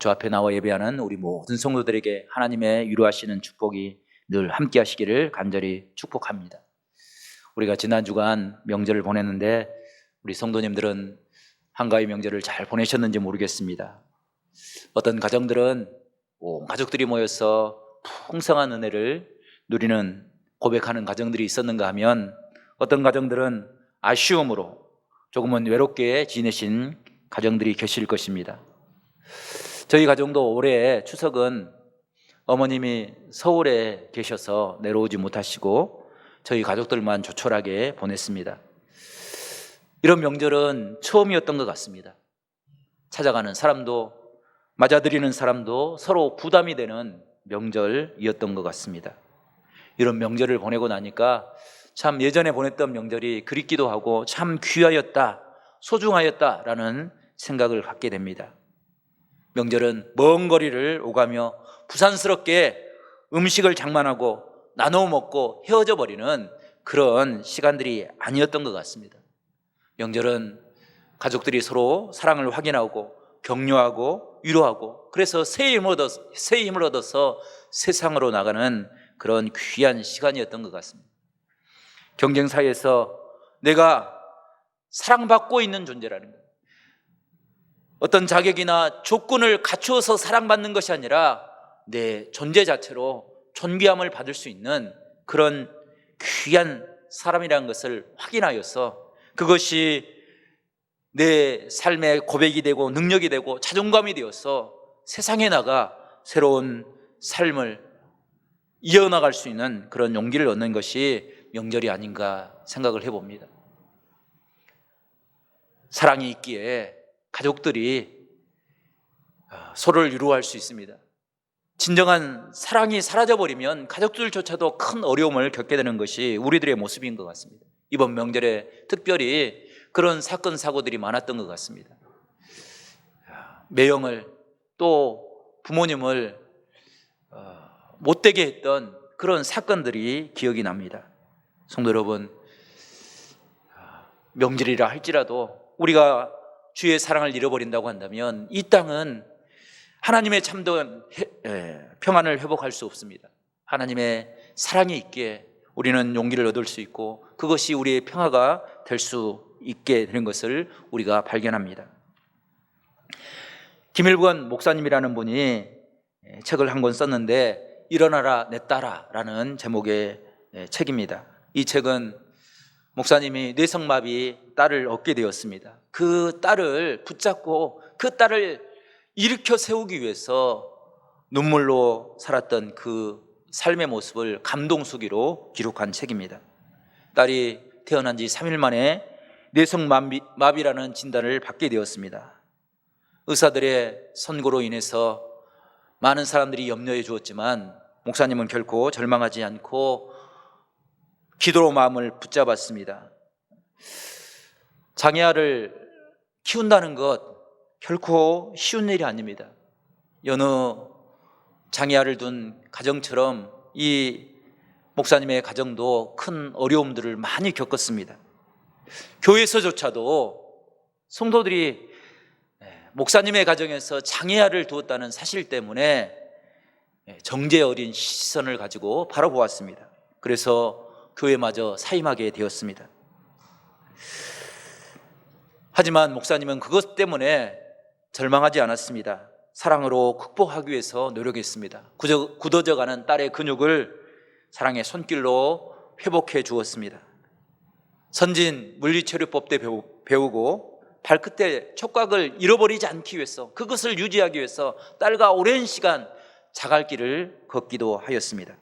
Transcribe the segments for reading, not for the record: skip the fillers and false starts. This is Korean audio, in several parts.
주 앞에 나와 예배하는 우리 모든 성도들에게 하나님의 위로하시는 축복이 늘 함께 하시기를 간절히 축복합니다. 우리가 지난 주간 명절을 보냈는데 우리 성도님들은 한가위 명절을 잘 보내셨는지 모르겠습니다. 어떤 가정들은 온 가족들이 모여서 풍성한 은혜를 누리는 고백하는 가정들이 있었는가 하면 어떤 가정들은 아쉬움으로 조금은 외롭게 지내신 가정들이 계실 것입니다. 저희 가정도 올해 추석은 어머님이 서울에 계셔서 내려오지 못하시고 저희 가족들만 조촐하게 보냈습니다. 이런 명절은 처음이었던 것 같습니다. 찾아가는 사람도 맞아들이는 사람도 서로 부담이 되는 명절이었던 것 같습니다. 이런 명절을 보내고 나니까 참 예전에 보냈던 명절이 그립기도 하고 참 귀하였다, 소중하였다라는 생각을 갖게 됩니다. 명절은 먼 거리를 오가며 부산스럽게 음식을 장만하고 나눠 먹고 헤어져 버리는 그런 시간들이 아니었던 것 같습니다. 명절은 가족들이 서로 사랑을 확인하고 격려하고 위로하고 그래서 새 힘을 얻어서 세상으로 나가는 그런 귀한 시간이었던 것 같습니다. 경쟁사회에서 내가 사랑받고 있는 존재라는 거예요. 어떤 자격이나 조건을 갖추어서 사랑받는 것이 아니라 내 존재 자체로 존귀함을 받을 수 있는 그런 귀한 사람이라는 것을 확인하여서 그것이 내 삶의 고백이 되고 능력이 되고 자존감이 되어서 세상에 나가 새로운 삶을 이어나갈 수 있는 그런 용기를 얻는 것이 명절이 아닌가 생각을 해봅니다. 사랑이 있기에 가족들이 서로를 위로할 수 있습니다. 진정한 사랑이 사라져버리면 가족들조차도 큰 어려움을 겪게 되는 것이 우리들의 모습인 것 같습니다. 이번 명절에 특별히 그런 사건 사고들이 많았던 것 같습니다. 매형을 또 부모님을 못되게 했던 그런 사건들이 기억이 납니다. 성도 여러분, 명절이라 할지라도 우리가 주의 사랑을 잃어버린다고 한다면 이 땅은 하나님의 참된 평안을 회복할 수 없습니다. 하나님의 사랑이 있기에 우리는 용기를 얻을 수 있고 그것이 우리의 평화가 될 수 있게 되는 것을 우리가 발견합니다. 김일권 목사님이라는 분이 책을 한 권 썼는데 일어나라 내 딸아 라는 제목의 책입니다. 이 책은 목사님이 뇌성마비 딸을 얻게 되었습니다. 그 딸을 붙잡고 그 딸을 일으켜 세우기 위해서 눈물로 살았던 그 삶의 모습을 감동수기로 기록한 책입니다. 딸이 태어난 지 3일 만에 뇌성마비라는 진단을 받게 되었습니다. 의사들의 선고로 인해서 많은 사람들이 염려해 주었지만 목사님은 결코 절망하지 않고 기도로 마음을 붙잡았습니다. 장애아를 키운다는 것 결코 쉬운 일이 아닙니다. 여느 장애아를 둔 가정처럼 이 목사님의 가정도 큰 어려움들을 많이 겪었습니다. 교회에서조차도 성도들이 목사님의 가정에서 장애아를 두었다는 사실 때문에 정죄 어린 시선을 가지고 바라보았습니다. 그래서 교회마저 사임하게 되었습니다. 하지만 목사님은 그것 때문에 절망하지 않았습니다. 사랑으로 극복하기 위해서 노력했습니다. 굳어져가는 딸의 근육을 사랑의 손길로 회복해 주었습니다. 선진 물리치료법 때 배우고 발끝에 촉각을 잃어버리지 않기 위해서 그것을 유지하기 위해서 딸과 오랜 시간 자갈길을 걷기도 하였습니다.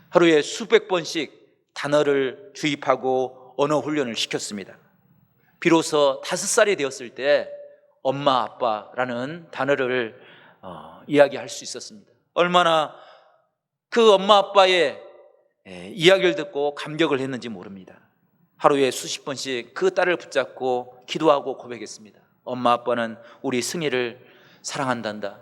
하루에 수백 번씩 단어를 주입하고 언어 훈련을 시켰습니다. 비로소 5살이 되었을 때 엄마 아빠라는 단어를 이야기할 수 있었습니다. 얼마나 그 엄마 아빠의 이야기를 듣고 감격을 했는지 모릅니다. 하루에 수십 번씩 그 딸을 붙잡고 기도하고 고백했습니다. 엄마 아빠는 우리 승희를 사랑한단다.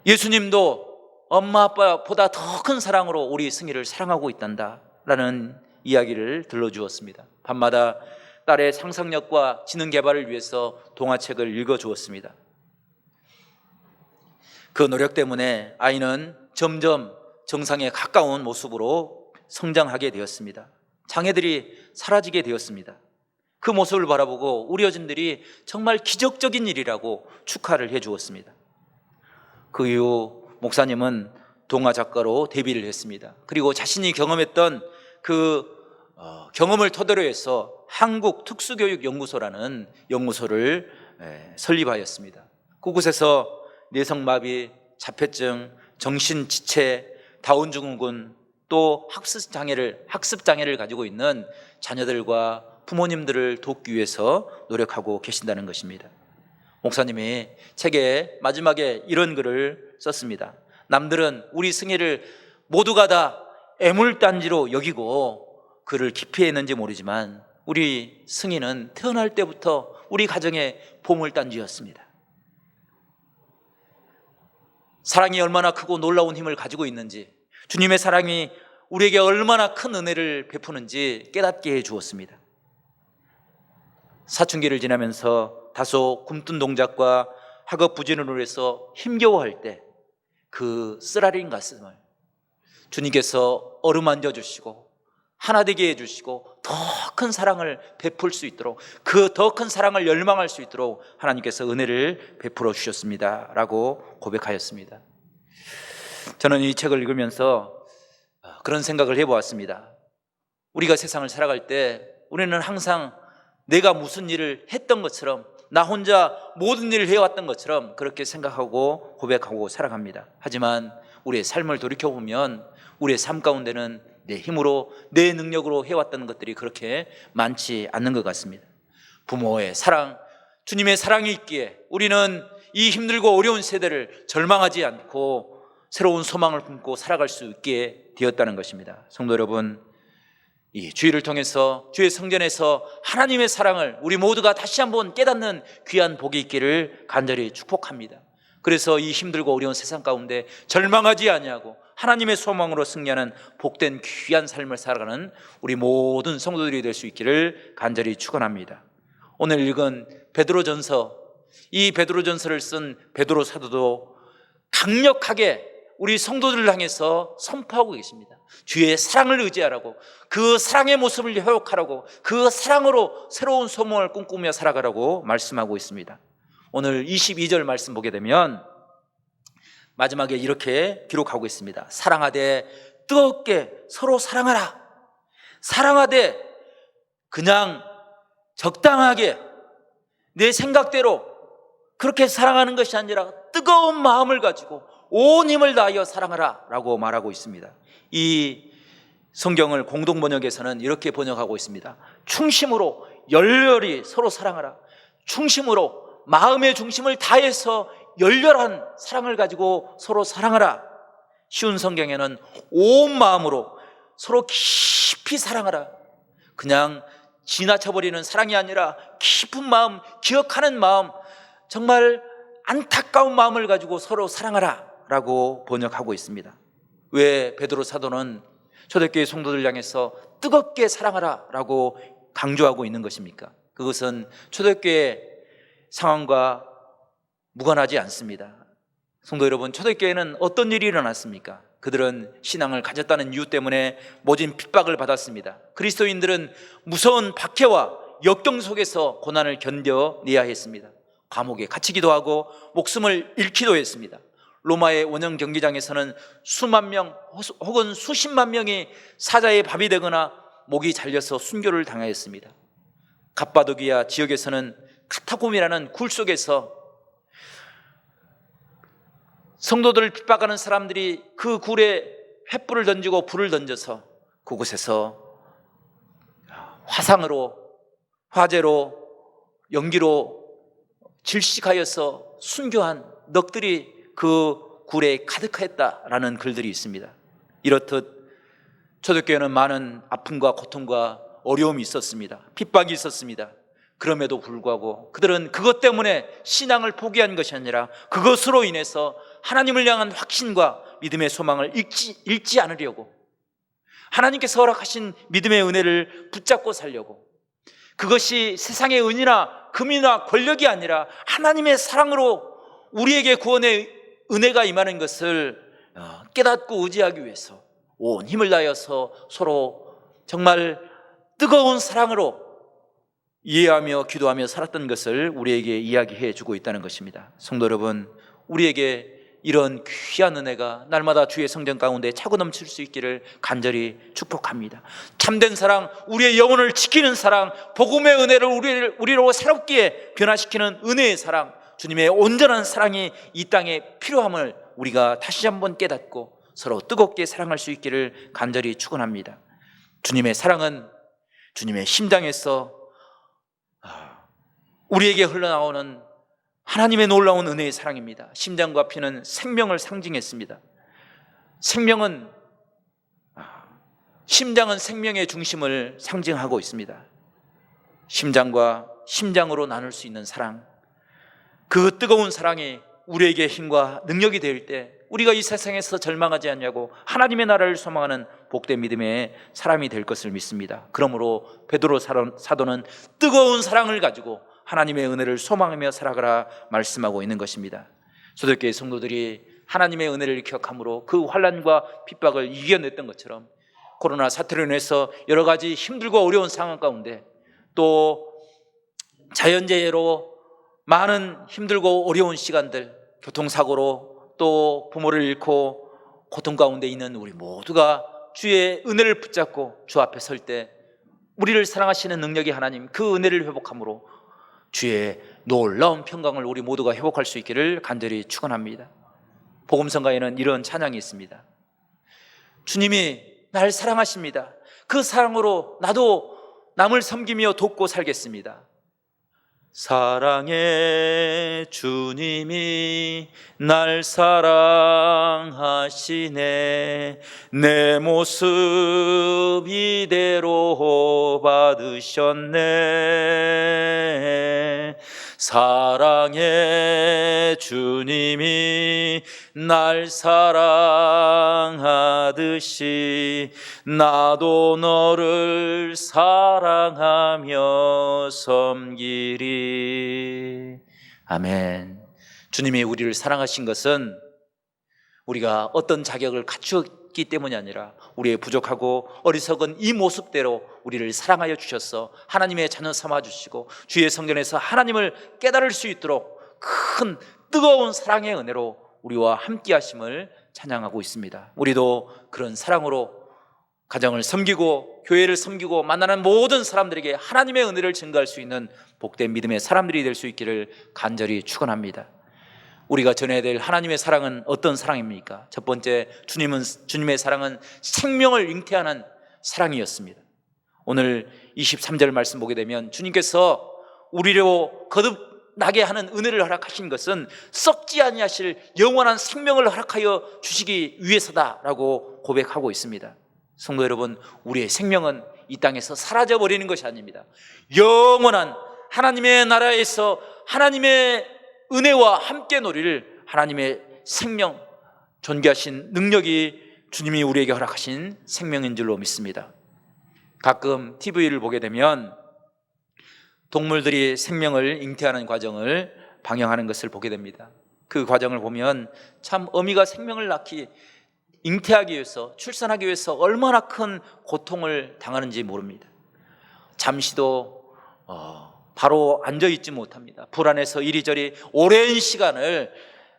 예수님도 엄마 아빠보다 더 큰 사랑으로 우리 승희를 사랑하고 있단다 라는 이야기를 들려주었습니다. 밤마다 딸의 상상력과 지능 개발을 위해서 동화책을 읽어주었습니다. 그 노력 때문에 아이는 점점 정상에 가까운 모습으로 성장하게 되었습니다. 장애들이 사라지게 되었습니다. 그 모습을 바라보고 우리 어진들이 정말 기적적인 일이라고 축하를 해 주었습니다. 그 이후 목사님은 동화 작가로 데뷔를 했습니다. 그리고 자신이 경험했던 그 경험을 토대로 해서 한국특수교육연구소라는 연구소를 설립하였습니다. 그곳에서 뇌성마비, 자폐증, 정신지체, 다운증후군, 또 학습장애를 가지고 있는 자녀들과 부모님들을 돕기 위해서 노력하고 계신다는 것입니다. 목사님이 책에 마지막에 이런 글을 썼습니다. 남들은 우리 승희를 모두가 다 애물단지로 여기고 그를 기피했는지 모르지만 우리 승희는 태어날 때부터 우리 가정의 보물단지였습니다. 사랑이 얼마나 크고 놀라운 힘을 가지고 있는지, 주님의 사랑이 우리에게 얼마나 큰 은혜를 베푸는지 깨닫게 해 주었습니다. 사춘기를 지나면서 다소 굼뜬 동작과 학업 부진으로 해서 힘겨워할 때 그 쓰라린 가슴을 주님께서 어루만져 주시고 하나 되게 해주시고 더 큰 사랑을 베풀 수 있도록, 그 더 큰 사랑을 열망할 수 있도록 하나님께서 은혜를 베풀어 주셨습니다 라고 고백하였습니다. 저는 이 책을 읽으면서 그런 생각을 해보았습니다. 우리가 세상을 살아갈 때 우리는 항상 내가 무슨 일을 했던 것처럼, 나 혼자 모든 일을 해왔던 것처럼 그렇게 생각하고 고백하고 살아갑니다. 하지만 우리의 삶을 돌이켜보면 우리의 삶 가운데는 내 힘으로, 내 능력으로 해왔던 것들이 그렇게 많지 않는 것 같습니다. 부모의 사랑, 주님의 사랑이 있기에 우리는 이 힘들고 어려운 세대를 절망하지 않고 새로운 소망을 품고 살아갈 수 있게 되었다는 것입니다. 성도 여러분, 이 주일을 통해서 주의 성전에서 하나님의 사랑을 우리 모두가 다시 한번 깨닫는 귀한 복이 있기를 간절히 축복합니다. 그래서 이 힘들고 어려운 세상 가운데 절망하지 아니하고 하나님의 소망으로 승리하는 복된 귀한 삶을 살아가는 우리 모든 성도들이 될 수 있기를 간절히 축원합니다. 오늘 읽은 베드로전서, 이 베드로전서를 쓴 베드로 사도도 강력하게 우리 성도들을 향해서 선포하고 계십니다. 주의 사랑을 의지하라고, 그 사랑의 모습을 회복하라고, 그 사랑으로 새로운 소망을 꿈꾸며 살아가라고 말씀하고 있습니다. 오늘 22절 말씀 보게 되면 마지막에 이렇게 기록하고 있습니다. 사랑하되 뜨겁게 서로 사랑하라. 사랑하되 그냥 적당하게 내 생각대로 그렇게 사랑하는 것이 아니라 뜨거운 마음을 가지고 온 힘을 다하여 사랑하라 라고 말하고 있습니다. 이 성경을 공동번역에서는 이렇게 번역하고 있습니다. 충심으로 열렬히 서로 사랑하라. 충심으로 마음의 중심을 다해서 열렬한 사랑을 가지고 서로 사랑하라. 쉬운 성경에는 온 마음으로 서로 깊이 사랑하라. 그냥 지나쳐버리는 사랑이 아니라 깊은 마음, 기억하는 마음, 정말 안타까운 마음을 가지고 서로 사랑하라 라고 번역하고 있습니다. 왜 베드로 사도는 초대교회 성도들 향해서 뜨겁게 사랑하라 라고 강조하고 있는 것입니까? 그것은 초대교회 상황과 무관하지 않습니다. 성도 여러분, 초대교회는 어떤 일이 일어났습니까? 그들은 신앙을 가졌다는 이유 때문에 모진 핍박을 받았습니다. 그리스도인들은 무서운 박해와 역경 속에서 고난을 견뎌내야 했습니다. 감옥에 갇히기도 하고 목숨을 잃기도 했습니다. 로마의 원형 경기장에서는 수만 명 혹은 수십만 명이 사자의 밥이 되거나 목이 잘려서 순교를 당하였습니다. 갑바도기아 지역에서는 카타콤이라는 굴 속에서 성도들을 핍박하는 사람들이 그 굴에 횃불을 던지고 불을 던져서 그곳에서 화상으로, 화재로, 연기로 질식하여서 순교한 넋들이 그 굴에 가득하였다라는 글들이 있습니다. 이렇듯 초대교회는 많은 아픔과 고통과 어려움이 있었습니다. 핍박이 있었습니다. 그럼에도 불구하고 그들은 그것 때문에 신앙을 포기한 것이 아니라 그것으로 인해서 하나님을 향한 확신과 믿음의 소망을 잃지 않으려고, 하나님께서 허락하신 믿음의 은혜를 붙잡고 살려고, 그것이 세상의 은이나 금이나 권력이 아니라 하나님의 사랑으로 우리에게 구원의 은혜가 임하는 것을 깨닫고 의지하기 위해서 온 힘을 다하여서 서로 정말 뜨거운 사랑으로 이해하며 기도하며 살았던 것을 우리에게 이야기해 주고 있다는 것입니다. 성도 여러분, 우리에게 이런 귀한 은혜가 날마다 주의 성전 가운데 차고 넘칠 수 있기를 간절히 축복합니다. 참된 사랑, 우리의 영혼을 지키는 사랑, 복음의 은혜를 우리로 새롭게 변화시키는 은혜의 사랑, 주님의 온전한 사랑이 이 땅에 필요함을 우리가 다시 한번 깨닫고 서로 뜨겁게 사랑할 수 있기를 간절히 축원합니다. 주님의 사랑은 주님의 심장에서 우리에게 흘러나오는 하나님의 놀라운 은혜의 사랑입니다. 심장과 피는 생명을 상징했습니다. 심장은 생명의 중심을 상징하고 있습니다. 심장과 심장으로 나눌 수 있는 사랑, 그 뜨거운 사랑이 우리에게 힘과 능력이 될 때 우리가 이 세상에서 절망하지 않냐고 하나님의 나라를 소망하는 복된 믿음의 사람이 될 것을 믿습니다. 그러므로 베드로 사도는 뜨거운 사랑을 가지고 하나님의 은혜를 소망하며 살아가라 말씀하고 있는 것입니다. 초대교회 성도들이 하나님의 은혜를 기억함으로 그 환난과 핍박을 이겨냈던 것처럼 코로나 사태로 인해서 여러 가지 힘들고 어려운 상황 가운데 또 자연재해로 많은 힘들고 어려운 시간들, 교통사고로 또 부모를 잃고 고통 가운데 있는 우리 모두가 주의 은혜를 붙잡고 주 앞에 설 때 우리를 사랑하시는 능력이 하나님, 그 은혜를 회복함으로 주의 놀라운 평강을 우리 모두가 회복할 수 있기를 간절히 축원합니다. 복음성가에는 이런 찬양이 있습니다. 주님이 날 사랑하십니다. 그 사랑으로 나도 남을 섬기며 돕고 살겠습니다. 사랑의 주님이 날 사랑하시네. 내 모습 이대로 받으셨네. 사랑의 주님이 날 사랑하듯이 나도 너를 사랑하며 섬기리. 아멘. 주님이 우리를 사랑하신 것은 우리가 어떤 자격을 갖추었기 때문이 아니라 우리의 부족하고 어리석은 이 모습대로 우리를 사랑하여 주셔서 하나님의 자녀 삼아주시고 주의 성전에서 하나님을 깨달을 수 있도록 큰 뜨거운 사랑의 은혜로 우리와 함께 하심을 찬양하고 있습니다. 우리도 그런 사랑으로 가정을 섬기고 교회를 섬기고 만나는 모든 사람들에게 하나님의 은혜를 증거할 수 있는 복된 믿음의 사람들이 될 수 있기를 간절히 축원합니다. 우리가 전해야 될 하나님의 사랑은 어떤 사랑입니까? 첫 번째, 주님의 사랑은 생명을 잉태하는 사랑이었습니다. 오늘 23절 말씀 보게 되면 주님께서 우리로 거듭나게 하는 은혜를 허락하신 것은 썩지 아니하실 영원한 생명을 허락하여 주시기 위해서다라고 고백하고 있습니다. 성도 여러분, 우리의 생명은 이 땅에서 사라져버리는 것이 아닙니다. 영원한 하나님의 나라에서 하나님의 은혜와 함께 누릴 하나님의 생명, 존귀하신 능력이 주님이 우리에게 허락하신 생명인 줄로 믿습니다. 가끔 TV를 보게 되면 동물들이 생명을 잉태하는 과정을 방영하는 것을 보게 됩니다. 그 과정을 보면 참 어미가 생명을 잉태하기 위해서, 출산하기 위해서 얼마나 큰 고통을 당하는지 모릅니다. 잠시도 바로 앉아있지 못합니다. 불안해서 이리저리 오랜 시간을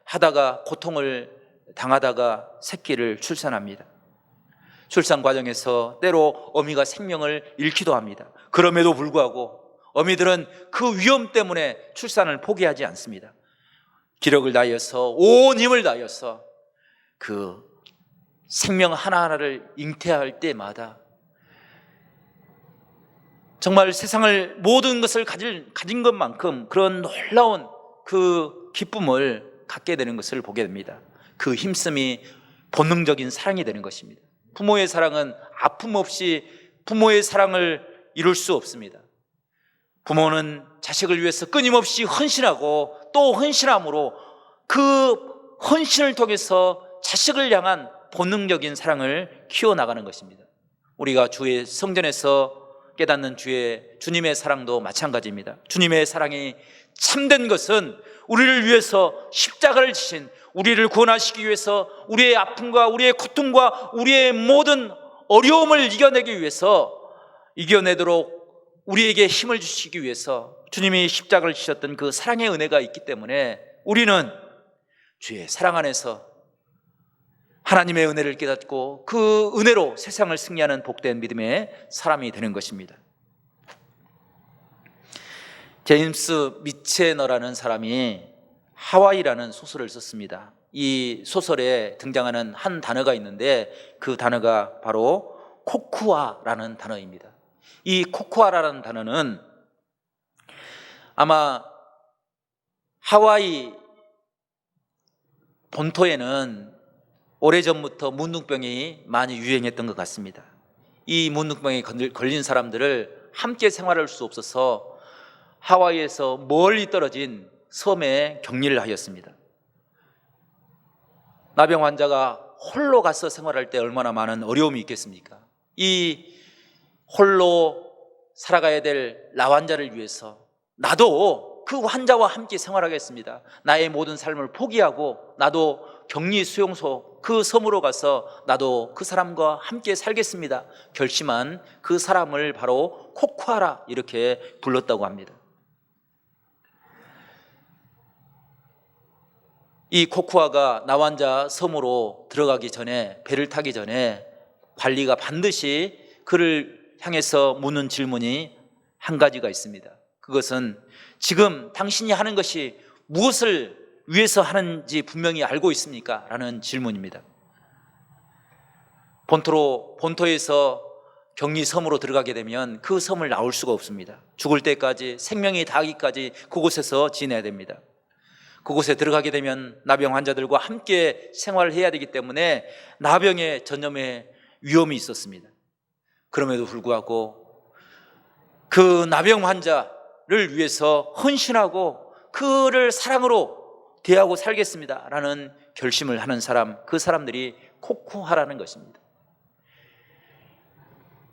하다가 고통을 당하다가 새끼를 출산합니다. 출산 과정에서 때로 어미가 생명을 잃기도 합니다. 그럼에도 불구하고 어미들은 그 위험 때문에 출산을 포기하지 않습니다. 기력을 다하여서 온 힘을 다하여서 그 생명 하나하나를 잉태할 때마다 정말 세상을 모든 것을 가진 것만큼 그런 놀라운 그 기쁨을 갖게 되는 것을 보게 됩니다. 그 힘씀이 본능적인 사랑이 되는 것입니다. 부모의 사랑은 아픔 없이 부모의 사랑을 이룰 수 없습니다. 부모는 자식을 위해서 끊임없이 헌신하고 또 헌신함으로 그 헌신을 통해서 자식을 향한 본능적인 사랑을 키워나가는 것입니다. 우리가 주의 성전에서 깨닫는 주님의 사랑도 마찬가지입니다. 주님의 사랑이 참된 것은 우리를 위해서 십자가를 지신, 우리를 구원하시기 위해서 우리의 아픔과 우리의 고통과 우리의 모든 어려움을 이겨내기 위해서, 이겨내도록 우리에게 힘을 주시기 위해서 주님이 십자가를 지셨던 그 사랑의 은혜가 있기 때문에 우리는 주의 사랑 안에서 하나님의 은혜를 깨닫고 그 은혜로 세상을 승리하는 복된 믿음의 사람이 되는 것입니다. 제임스 미체너라는 사람이 하와이라는 소설을 썼습니다. 이 소설에 등장하는 한 단어가 있는데 그 단어가 바로 코쿠아라는 단어입니다. 이 코쿠아라는 단어는 아마 하와이 본토에는 오래전부터 문둥병이 많이 유행했던 것 같습니다. 이 문둥병에 걸린 사람들을 함께 생활할 수 없어서 하와이에서 멀리 떨어진 섬에 격리를 하였습니다. 나병 환자가 홀로 가서 생활할 때 얼마나 많은 어려움이 있겠습니까? 이 홀로 살아가야 될 나 환자를 위해서 나도 그 환자와 함께 생활하겠습니다. 나의 모든 삶을 포기하고 나도 격리 수용소 그 섬으로 가서 나도 그 사람과 함께 살겠습니다 결심한 그 사람을 바로 코쿠아라 이렇게 불렀다고 합니다. 이 코쿠아가 나환자 섬으로 들어가기 전에, 배를 타기 전에 관리가 반드시 그를 향해서 묻는 질문이 한 가지가 있습니다. 그것은 지금 당신이 하는 것이 무엇을 위해서 하는지 분명히 알고 있습니까? 라는 질문입니다. 본토에서 격리 섬으로 들어가게 되면 그 섬을 나올 수가 없습니다. 죽을 때까지, 생명이 다하기까지 그곳에서 지내야 됩니다. 그곳에 들어가게 되면 나병 환자들과 함께 생활을 해야 되기 때문에 나병의 전염의 위험이 있었습니다. 그럼에도 불구하고 그 나병 환자를 위해서 헌신하고 그를 사랑으로 대하고 살겠습니다 라는 결심을 하는 사람, 그 사람들이 코쿠아라는 것입니다.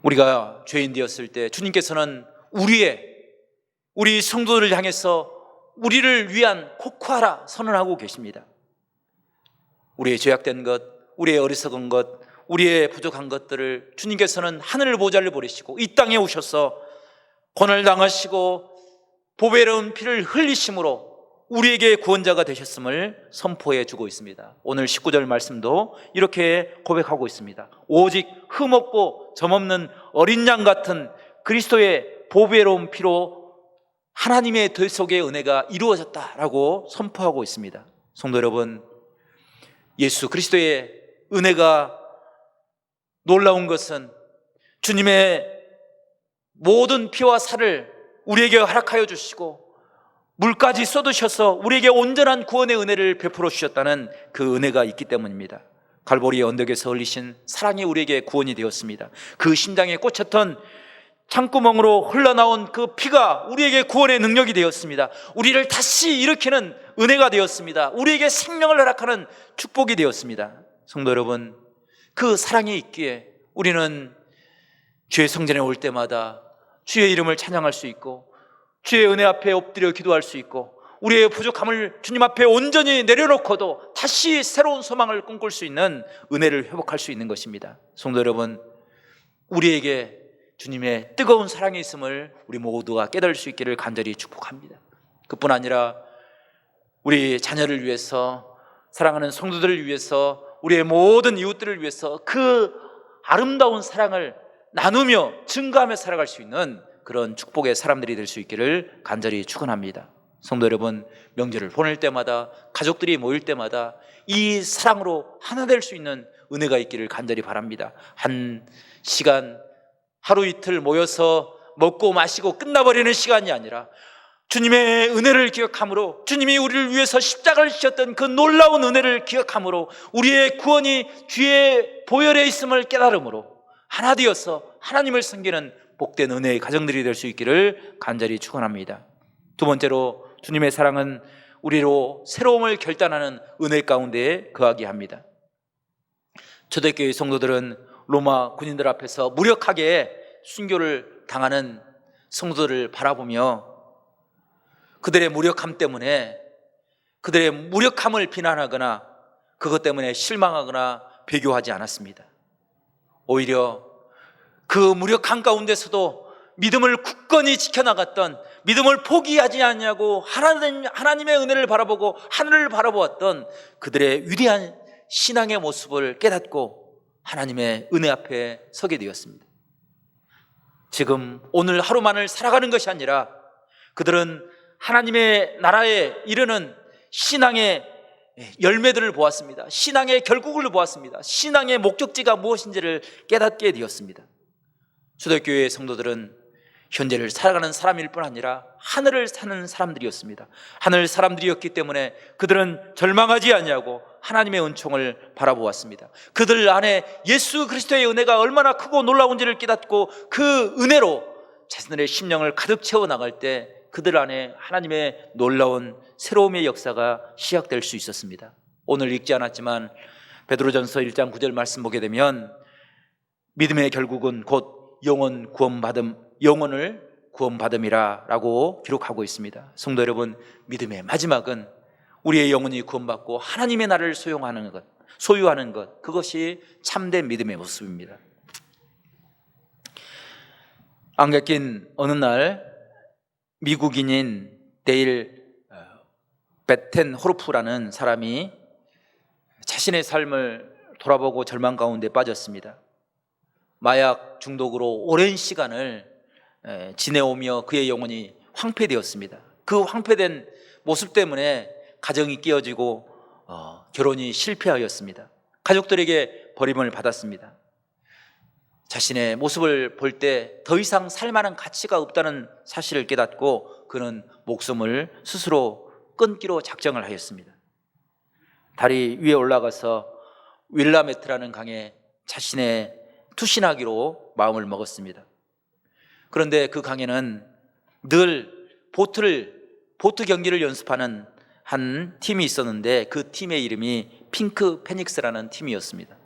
우리가 죄인 되었을 때 주님께서는 우리 성도들을 향해서 우리를 위한 코쿠아라 선언하고 계십니다. 우리의 죄악된 것, 우리의 어리석은 것, 우리의 부족한 것들을 주님께서는 하늘 보좌를 버리시고 이 땅에 오셔서 고난을 당하시고 보배로운 피를 흘리심으로 우리에게 구원자가 되셨음을 선포해 주고 있습니다. 오늘 19절 말씀도 이렇게 고백하고 있습니다. 오직 흠없고 점없는 어린 양 같은 그리스도의 보배로운 피로 하나님의 대속의 은혜가 이루어졌다라고 선포하고 있습니다. 성도 여러분, 예수 그리스도의 은혜가 놀라운 것은 주님의 모든 피와 살을 우리에게 허락하여 주시고 물까지 쏟으셔서 우리에게 온전한 구원의 은혜를 베풀어 주셨다는 그 은혜가 있기 때문입니다. 갈보리 언덕에서 흘리신 사랑이 우리에게 구원이 되었습니다. 그 심장에 꽂혔던 창구멍으로 흘러나온 그 피가 우리에게 구원의 능력이 되었습니다. 우리를 다시 일으키는 은혜가 되었습니다. 우리에게 생명을 허락하는 축복이 되었습니다. 성도 여러분, 그 사랑이 있기에 우리는 주의 성전에 올 때마다 주의 이름을 찬양할 수 있고 주의 은혜 앞에 엎드려 기도할 수 있고 우리의 부족함을 주님 앞에 온전히 내려놓고도 다시 새로운 소망을 꿈꿀 수 있는 은혜를 회복할 수 있는 것입니다. 성도 여러분, 우리에게 주님의 뜨거운 사랑이 있음을 우리 모두가 깨달을 수 있기를 간절히 축복합니다. 그뿐 아니라 우리 자녀를 위해서, 사랑하는 성도들을 위해서, 우리의 모든 이웃들을 위해서 그 아름다운 사랑을 나누며 증거하며 살아갈 수 있는 그런 축복의 사람들이 될 수 있기를 간절히 축원합니다. 성도 여러분, 명절을 보낼 때마다, 가족들이 모일 때마다 이 사랑으로 하나 될 수 있는 은혜가 있기를 간절히 바랍니다. 한 시간, 하루 이틀 모여서 먹고 마시고 끝나버리는 시간이 아니라 주님의 은혜를 기억함으로, 주님이 우리를 위해서 십자가를 지셨던 그 놀라운 은혜를 기억함으로, 우리의 구원이 뒤에 보혈에 있음을 깨달음으로 하나 되어서 하나님을 섬기는 복된 은혜의 가정들이 될 수 있기를 간절히 축원합니다. 두 번째로, 주님의 사랑은 우리로 새로움을 결단하는 은혜 가운데 거하게 합니다. 초대교회 성도들은 로마 군인들 앞에서 무력하게 순교를 당하는 성도들을 바라보며 그들의 무력함 때문에 그들의 무력함을 비난하거나 그것 때문에 실망하거나 배교하지 않았습니다. 오히려 그 무력함 가운데서도 믿음을 굳건히 지켜나갔던, 믿음을 포기하지 않냐고 하나님의 은혜를 바라보고 하늘을 바라보았던 그들의 위대한 신앙의 모습을 깨닫고 하나님의 은혜 앞에 서게 되었습니다. 지금 오늘 하루만을 살아가는 것이 아니라 그들은 하나님의 나라에 이르는 신앙의 열매들을 보았습니다. 신앙의 결국을 보았습니다. 신앙의 목적지가 무엇인지를 깨닫게 되었습니다. 초대교회의 성도들은 현재를 살아가는 사람일 뿐 아니라 하늘을 사는 사람들이었습니다. 하늘 사람들이었기 때문에 그들은 절망하지 아니하고 하나님의 은총을 바라보았습니다. 그들 안에 예수 그리스도의 은혜가 얼마나 크고 놀라운지를 깨닫고 그 은혜로 자신들의 심령을 가득 채워나갈 때 그들 안에 하나님의 놀라운 새로움의 역사가 시작될 수 있었습니다. 오늘 읽지 않았지만 베드로전서 1장 9절 말씀 보게 되면 믿음의 결국은 곧 영혼을 구원받음이라 라고 기록하고 있습니다. 성도 여러분, 믿음의 마지막은 우리의 영혼이 구원받고 하나님의 나라를 소유하는 것, 그것이 참된 믿음의 모습입니다. 안개 낀 어느 날 미국인인 데일 베텐호르프라는 사람이 자신의 삶을 돌아보고 절망 가운데 빠졌습니다. 마약 중독으로 오랜 시간을 지내오며 그의 영혼이 황폐되었습니다. 그 황폐된 모습 때문에 가정이 깨어지고 결혼이 실패하였습니다. 가족들에게 버림을 받았습니다. 자신의 모습을 볼 때 더 이상 살만한 가치가 없다는 사실을 깨닫고 그는 목숨을 스스로 끊기로 작정을 하였습니다. 다리 위에 올라가서 윌라메트라는 강에 자신의 투신하기로 마음을 먹었습니다. 그런데 그 강에는 늘 보트 경기를 연습하는 한 팀이 있었는데 그 팀의 이름이 핑크 페닉스라는 팀이었습니다.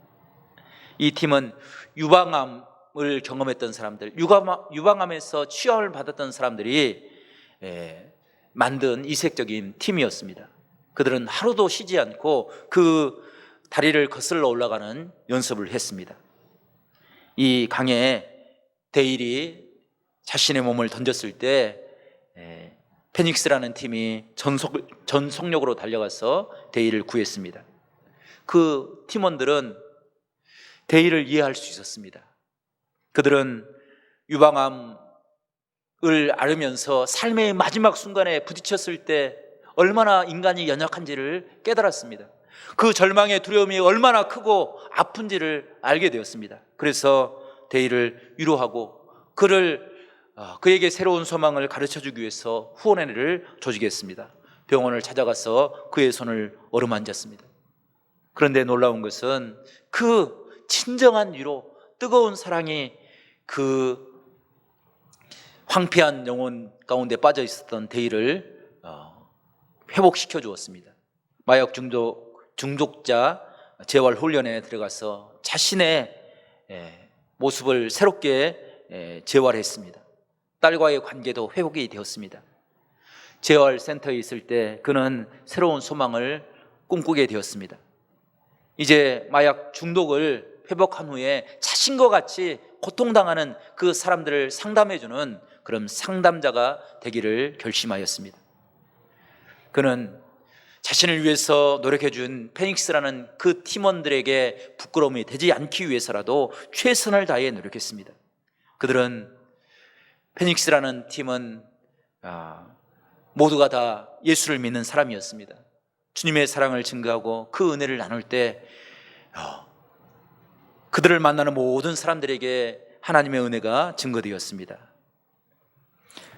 이 팀은 유방암을 경험했던 사람들, 유방암에서 치료를 받았던 사람들이 만든 이색적인 팀이었습니다. 그들은 하루도 쉬지 않고 그 다리를 거슬러 올라가는 연습을 했습니다. 이 강에 데일이 자신의 몸을 던졌을 때 페닉스라는 팀이 전속력으로 달려가서 데일을 구했습니다. 그 팀원들은 데일을 이해할 수 있었습니다. 그들은 유방암을 앓으면서 삶의 마지막 순간에 부딪혔을 때 얼마나 인간이 연약한지를 깨달았습니다. 그 절망의 두려움이 얼마나 크고 아픈지를 알게 되었습니다. 그래서 데일을 위로하고 그에게 새로운 소망을 가르쳐주기 위해서 후원회를 조직했습니다. 병원을 찾아가서 그의 손을 어루만졌습니다. 그런데 놀라운 것은 그 친정한 위로, 뜨거운 사랑이 그 황폐한 영혼 가운데 빠져 있었던 데일을 회복시켜 주었습니다. 마약 중독자 재활 훈련에 들어가서 자신의 모습을 새롭게 재활했습니다. 딸과의 관계도 회복이 되었습니다. 재활센터에 있을 때 그는 새로운 소망을 꿈꾸게 되었습니다. 이제 마약 중독을 회복한 후에 자신과 같이 고통당하는 그 사람들을 상담해주는 그런 상담자가 되기를 결심하였습니다. 그는 자신을 위해서 노력해준 페닉스라는 그 팀원들에게 부끄러움이 되지 않기 위해서라도 최선을 다해 노력했습니다. 그들은 페닉스라는 팀은 모두가 다 예수를 믿는 사람이었습니다. 주님의 사랑을 증거하고 그 은혜를 나눌 때 그들을 만나는 모든 사람들에게 하나님의 은혜가 증거되었습니다.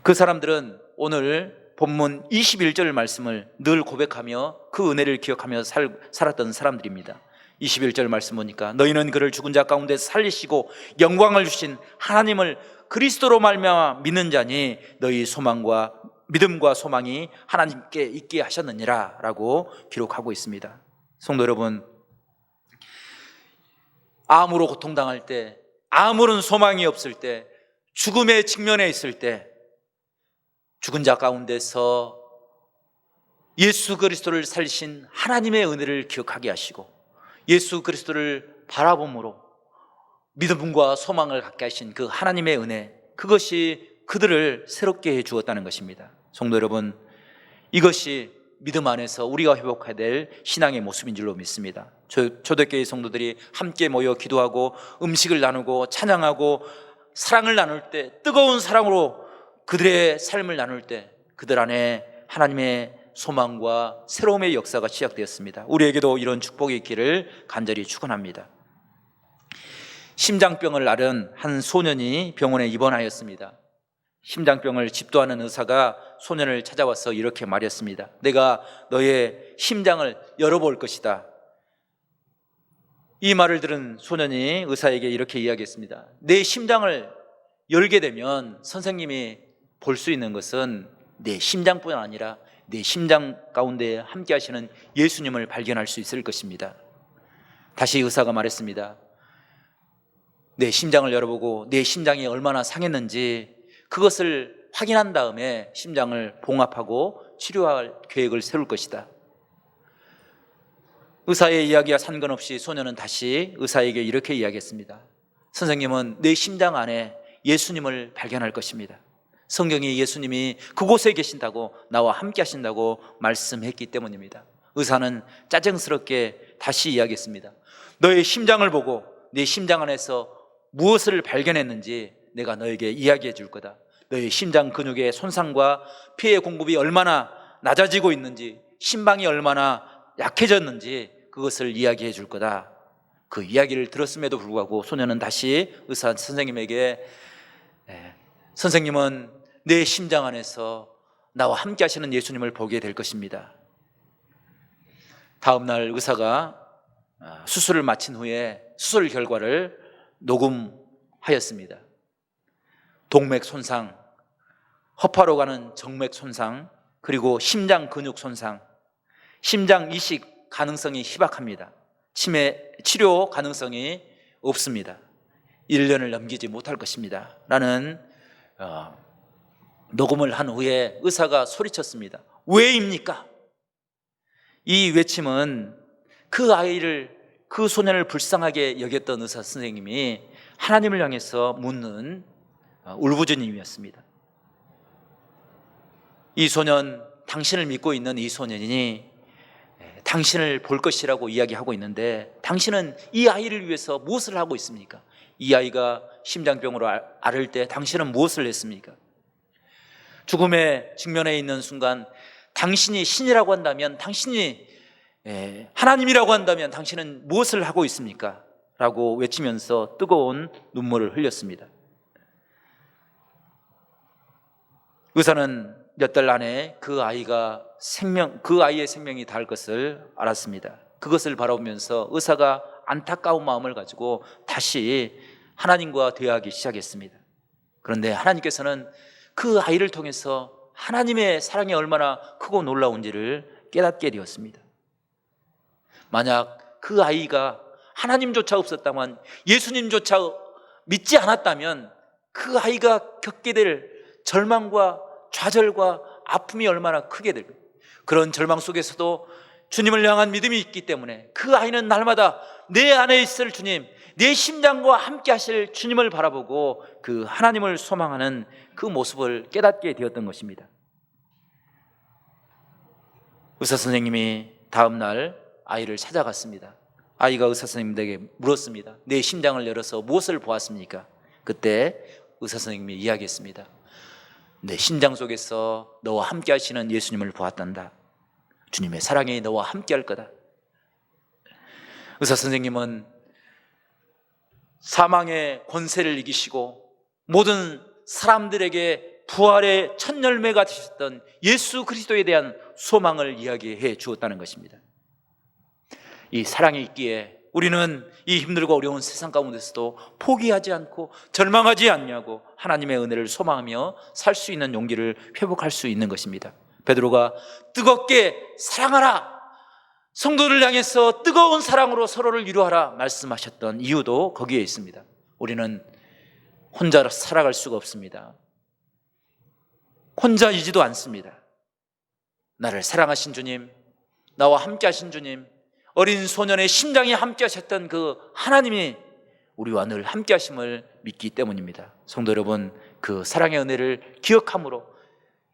그 사람들은 오늘 본문 21절 말씀을 늘 고백하며 그 은혜를 기억하며 살았던 사람들입니다. 21절 말씀 보니까 너희는 그를 죽은 자 가운데 살리시고 영광을 주신 하나님을 그리스도로 말미암아 믿는 자니 너희 소망과 믿음과 소망이 하나님께 있게 하셨느니라 라고 기록하고 있습니다. 성도 여러분, 암으로 고통당할 때, 아무런 소망이 없을 때, 죽음의 직면에 있을 때 죽은 자 가운데서 예수 그리스도를 살리신 하나님의 은혜를 기억하게 하시고 예수 그리스도를 바라봄으로 믿음과 소망을 갖게 하신 그 하나님의 은혜, 그것이 그들을 새롭게 해 주었다는 것입니다. 성도 여러분, 이것이 믿음 안에서 우리가 회복해야 될 신앙의 모습인 줄로 믿습니다. 초대교회 성도들이 함께 모여 기도하고 음식을 나누고 찬양하고 사랑을 나눌 때, 뜨거운 사랑으로 그들의 삶을 나눌 때 그들 안에 하나님의 소망과 새로움의 역사가 시작되었습니다. 우리에게도 이런 축복이 있기를 간절히 축원합니다. 심장병을 앓은 한 소년이 병원에 입원하였습니다. 심장병을 집도하는 의사가 소년을 찾아와서 이렇게 말했습니다. 내가 너의 심장을 열어볼 것이다. 이 말을 들은 소년이 의사에게 이렇게 이야기했습니다. 내 심장을 열게 되면 선생님이 볼 수 있는 것은 내 심장뿐 아니라 내 심장 가운데 함께 하시는 예수님을 발견할 수 있을 것입니다. 다시 의사가 말했습니다. 내 심장을 열어보고 내 심장이 얼마나 상했는지 그것을 확인한 다음에 심장을 봉합하고 치료할 계획을 세울 것이다. 의사의 이야기와 상관없이 소년은 다시 의사에게 이렇게 이야기했습니다. 선생님은 내 심장 안에 예수님을 발견할 것입니다. 성경이 예수님이 그곳에 계신다고, 나와 함께 하신다고 말씀했기 때문입니다. 의사는 짜증스럽게 다시 이야기했습니다. 너의 심장을 보고 내 심장 안에서 무엇을 발견했는지 내가 너에게 이야기해 줄 거다. 너의 심장 근육의 손상과 피의 공급이 얼마나 낮아지고 있는지, 심방이 얼마나 약해졌는지 그것을 이야기해 줄 거다. 그 이야기를 들었음에도 불구하고 소년은 다시 의사 선생님에게 선생님은 내 심장 안에서 나와 함께 하시는 예수님을 보게 될 것입니다. 다음 날 의사가 수술을 마친 후에 수술 결과를 녹음하였습니다. 동맥 손상, 허파로 가는 정맥 손상, 그리고 심장 근육 손상, 심장 이식 가능성이 희박합니다. 치료 가능성이 없습니다. 1년을 넘기지 못할 것입니다. 라는 녹음을 한 후에 의사가 소리쳤습니다. 왜입니까? 이 외침은 그 소년을 불쌍하게 여겼던 의사 선생님이 하나님을 향해서 묻는 울부짖음이었습니다. 이 소년, 당신을 믿고 있는 이 소년이 당신을 볼 것이라고 이야기하고 있는데 당신은 이 아이를 위해서 무엇을 하고 있습니까? 이 아이가 심장병으로 앓을 때 당신은 무엇을 했습니까? 죽음의 직면에 있는 순간 당신이 신이라고 한다면, 당신이 하나님이라고 한다면 당신은 무엇을 하고 있습니까? 라고 외치면서 뜨거운 눈물을 흘렸습니다. 의사는 몇 달 안에 그 아이의 생명이 닿을 것을 알았습니다. 그것을 바라보면서 의사가 안타까운 마음을 가지고 다시 하나님과 대화하기 시작했습니다. 그런데 하나님께서는 그 아이를 통해서 하나님의 사랑이 얼마나 크고 놀라운지를 깨닫게 되었습니다. 만약 그 아이가 하나님조차 없었다면, 예수님조차 믿지 않았다면 그 아이가 겪게 될 절망과 좌절과 아픔이 얼마나 크게 될까요? 그런 절망 속에서도 주님을 향한 믿음이 있기 때문에 그 아이는 날마다 내 안에 있을 주님, 내 심장과 함께 하실 주님을 바라보고 그 하나님을 소망하는 그 모습을 깨닫게 되었던 것입니다. 의사 선생님이 다음 날 아이를 찾아갔습니다. 아이가 의사 선생님에게 물었습니다. 내 심장을 열어서 무엇을 보았습니까? 그때 의사 선생님이 이야기했습니다. 내 심장 속에서 너와 함께 하시는 예수님을 보았단다. 주님의 사랑이 너와 함께 할 거다. 의사 선생님은 사망의 권세를 이기시고 모든 사람들에게 부활의 첫 열매가 되셨던 예수 그리스도에 대한 소망을 이야기해 주었다는 것입니다. 이 사랑이 있기에 우리는 이 힘들고 어려운 세상 가운데서도 포기하지 않고 절망하지 않냐고 하나님의 은혜를 소망하며 살 수 있는 용기를 회복할 수 있는 것입니다. 베드로가 뜨겁게 사랑하라, 성도를 향해서 뜨거운 사랑으로 서로를 위로하라 말씀하셨던 이유도 거기에 있습니다. 우리는 혼자 살아갈 수가 없습니다. 혼자이지도 않습니다. 나를 사랑하신 주님, 나와 함께 하신 주님, 어린 소년의 심장이 함께 하셨던 그 하나님이 우리와 늘 함께 하심을 믿기 때문입니다. 성도 여러분, 그 사랑의 은혜를 기억함으로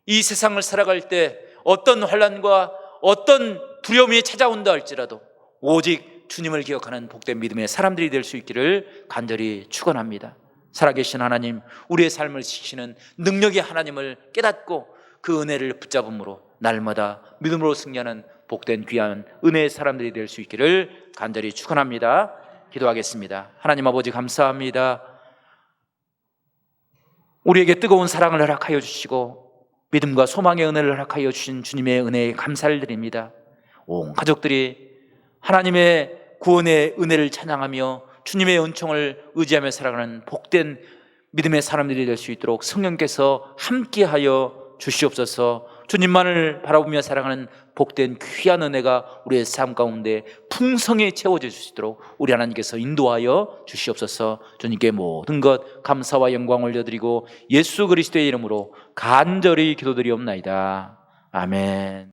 이 세상을 살아갈 때 어떤 환난과 어떤 두려움이 찾아온다 할지라도 오직 주님을 기억하는 복된 믿음의 사람들이 될 수 있기를 간절히 축원합니다. 살아계신 하나님, 우리의 삶을 지키시는 능력의 하나님을 깨닫고 그 은혜를 붙잡음으로 날마다 믿음으로 승리하는 복된 귀한 은혜의 사람들이 될 수 있기를 간절히 축원합니다. 기도하겠습니다. 하나님 아버지, 감사합니다. 우리에게 뜨거운 사랑을 허락하여 주시고 믿음과 소망의 은혜를 허락하여 주신 주님의 은혜에 감사를 드립니다. 온 가족들이 하나님의 구원의 은혜를 찬양하며 주님의 은총을 의지하며 살아가는 복된 믿음의 사람들이 될 수 있도록 성령께서 함께하여 주시옵소서. 주님만을 바라보며 살아가는 복된 귀한 은혜가 우리의 삶 가운데 풍성히 채워질 수 있도록 우리 하나님께서 인도하여 주시옵소서. 주님께 모든 것 감사와 영광을 올려드리고 예수 그리스도의 이름으로 간절히 기도드리옵나이다. 아멘.